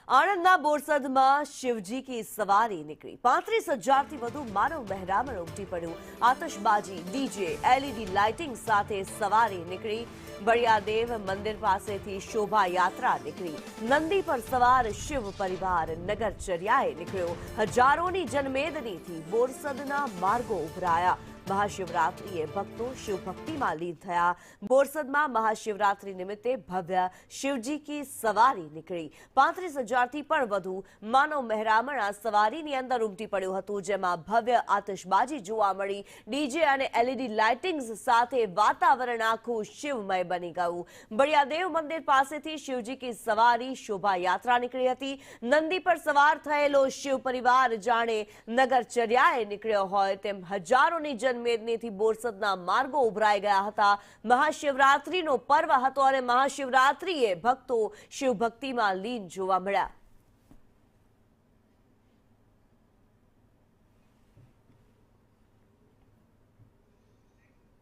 આણંદના બોરસદમાં શિવજી કી સવારી નીકળી 35,000 થી વધુ માનવ મહેરામણ ઉમટી પડ્યું। આતશબાજી, ડીજે, એલઈડી લાઇટિંગ સાથે સવારી નીકળી। બળિયાદેવ મંદિર પાસેથી શોભાયાત્રા નીકળી। નંદી પર સવાર શિવ પરિવાર નગરચર્યાએ નીકળ્યો। હજારોની જનમેદનીથી બોરસદના માર્ગો ઉભરાયા। महाशिवरात्रिए भक्तों शिव भक्ति में लीन थया। बोरसद में महाशिवरात्रि निमित्ते भव्य शिवजी की सवारी निकली। 35,000 थी पण वधु मानव महेरामण आ सवारीनी अंदर उमटी पड्युं हतुं, जेमां भव्य आतशबाजी जोवा मळी। डीजे अने एलईडी लाइटिंग्स साथे वातावरण आखुं शिवमय बनी गयुं। बळियादेव मंदिर पासेथी शिवजी की सवारी शोभायात्रा निकળી હતી। नंदी पर सवार थयेलो शिव परिवार जाणे नगरचर्याए निकळ्यो होय तेम हजारोनी जनमेदनीथी बोरसदना मार्गो उभराई गया हता। महाशिवरात्रिनो पर्व हतो अने महाशिवरात्रिए भक्तो शिव भक्तिमां लीन जोवा मळ्या।